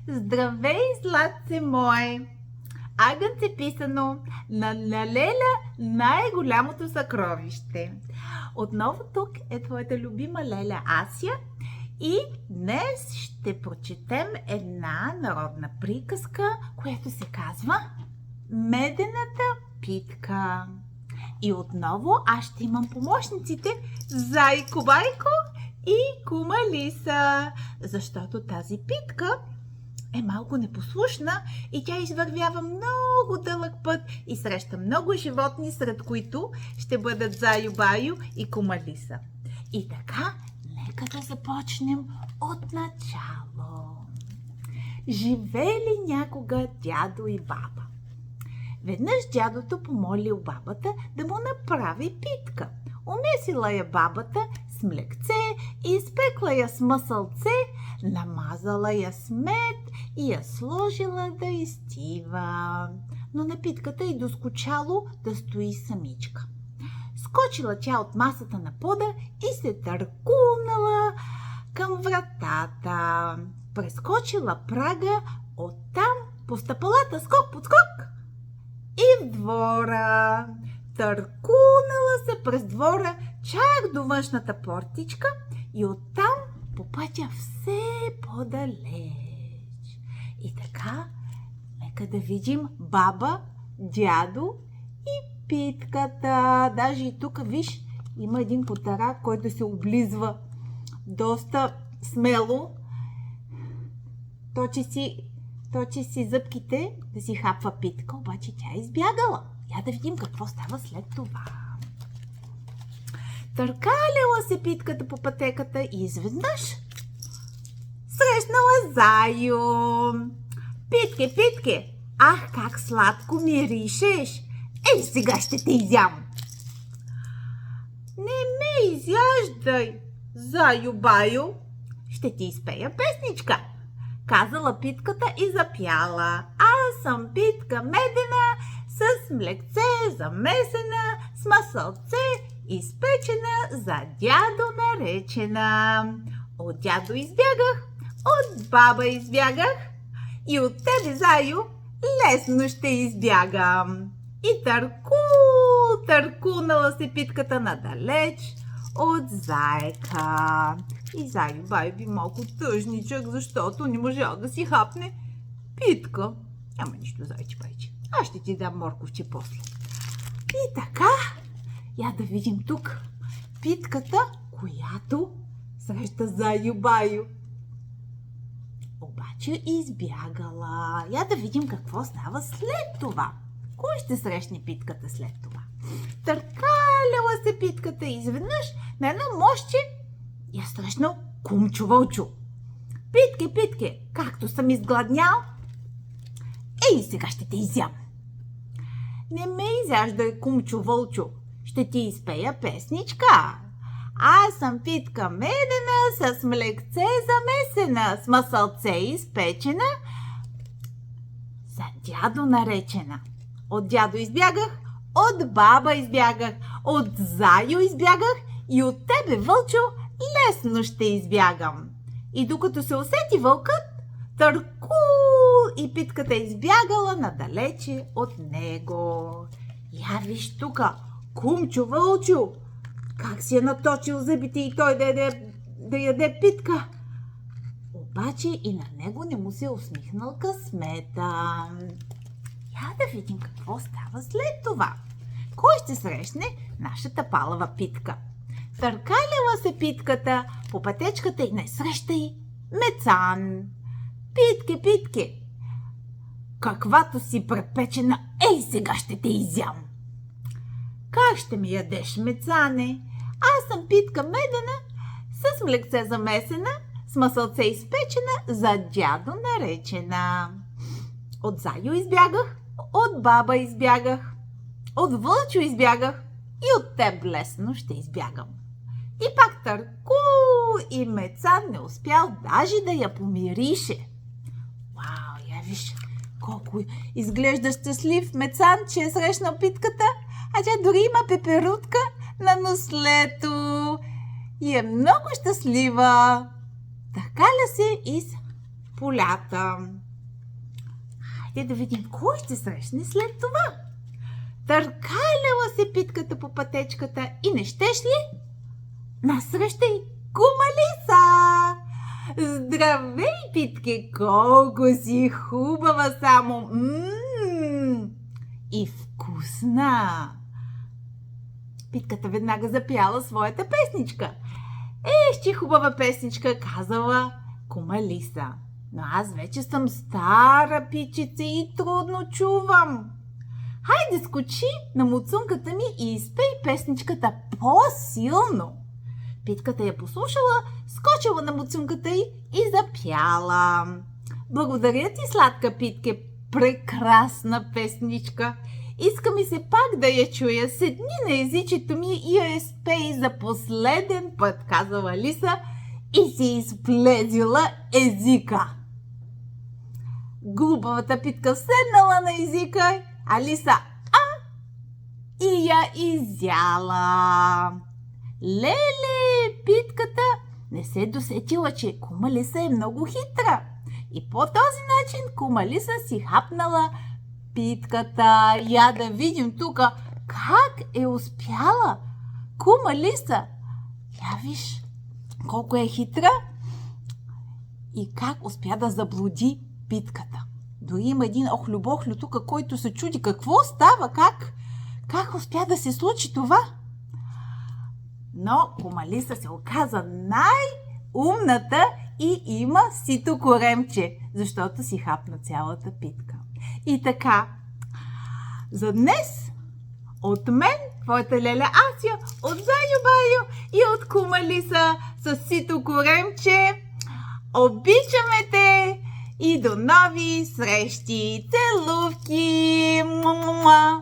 Здравей, златце мое! Агънце писано на Леля най-голямото съкровище. Отново тук е твоята любима Леля Ася и днес ще прочетем една народна приказка, която се казва Медената питка. И отново аз ще имам помощниците Зайко Байко и Кума Лиса, защото тази питка е малко непослушна и тя извървява много дълъг път и среща много животни, сред които ще бъдат Зайо Байо и Кума Лиса. И така, нека да започнем от начало. Живели някога дядо и баба. Веднъж дядото помолил бабата да му направи питка. Умесила я бабата с млекце, изпекла я с мъсълце, намазала я с мед и я сложила да изстива. Но на питката й доскучало да стои самичка. Скочила тя от масата на пода и се търкулнала към вратата. Прескочила прага, оттам по стъпалата скок-подскок и в двора. Търкунала се през двора чак до външната портичка и оттам по пътя все по-далеч. И така, нека да видим баба, дядо и питката. Даже и тук, виж, има един котарак, който се облизва доста смело. Точи си зъбките да си хапва питка, обаче тя е избягала. Я да видим какво става след това. Търкаляла се питката по пътеката и изведнъж срещнала Зайо. Питке, питке, ах, как сладко миришеш! Ей, сега ще те изям! Не ме изяждай, Зайо Байо, ще ти изпея песничка, казала питката и запяла. Аз съм питка медена, с млекце замесена, с масълце изпечена, за дядо наречена. От дядо избягах, от баба избягах и от тебе, Зайо, лесно ще избягам. И търкунала се питката надалеч от Зайка. И Зайо Байо би малко тъжничък, защото не можа да си хапне питка. Няма нищо, зайче байче. Аз ще ти дам морковче после. И така, я да видим тук питката, която среща Зайо Байо. Обаче избягала. Я да видим какво става след това. Кой ще срещне питката след това? Търкаляла се питката и изведнъж на едно мостче я срещнал Кумчо Вълчо. Питке, питке, както съм изгладнял, ей, сега ще те изям. Не ме изяждай, Кумчо Вълчо, ще ти изпея песничка. Аз съм питка медена, с млекце замесена, с масълце изпечена, за дядо наречена. От дядо избягах, от баба избягах, от Зайо избягах и от тебе, Вълчо, лесно ще избягам. И докато се усети вълкът, и питката избягала надалече от него. Я виж тука, Кумчо Вълчо, как си е наточил зъбите и той да яде питка. Обаче и на него не му се усмихнал късмета. Я да видим какво става след това. Кой ще срещне нашата палава питка? Търкаляла се питката по пътечката и насреща й Мецан. Питке, питке, каквато си препечена, ей, сега ще те изям. Как ще ми ядеш, Мецане? Аз съм питка медена, с млекце замесена, с масълце изпечена, за дядо наречена. От Зайо избягах, от баба избягах, от Вълчо избягах и от теб лесно ще избягам. И пак и Мецан не успял даже да я помирише. Вау, я виж колко изглежда щастлив Мецан, че е срещнал питката, а тя дори има пеперутка на нослето и е много щастлива. Търкаля се из полята. Хайде да видим кой ще срещне след това. Търкаляла се питката по пътечката и не щеш ли? Насреща й кума Лиса! Здравей, питке, колко си хубава само! И вкусна! Питката веднага запяла своята песничка. Ще хубава песничка, казала кума Лиса. Но аз вече съм стара пичица и трудно чувам. Хайде скочи на муцунката ми и изпей песничката по-силно. Питката я послушала, скочила на муцунката й и запяла. Благодаря ти, сладка Питке, прекрасна песничка. Иска ми се пак да я чуя. Седни на езичето ми и я изпей за последен път, казала Лиса и си изплезила езика. Глупавата Питка седнала на езика, а Лиса и я изяла. Леле, Питката не се досетила, че кума Лиса е много хитра. И по този начин кума Лиса си хапнала Питката. Я да видим тук как е успяла кума Лиса. Я виж колко е хитра и как успя да заблуди Питката. Дори има един охлюбохлю тук, който се чуди какво става, как успя да се случи това. Но кума Лиса се оказа най-умната и има сито коремче, защото си хапна цялата питка. И така, за днес от мен, твоята леля Ася, от Зайо Байо и от кума Лиса с сито коремче, обичаме те и до нови срещи! Целувки! Муа-муа-муа!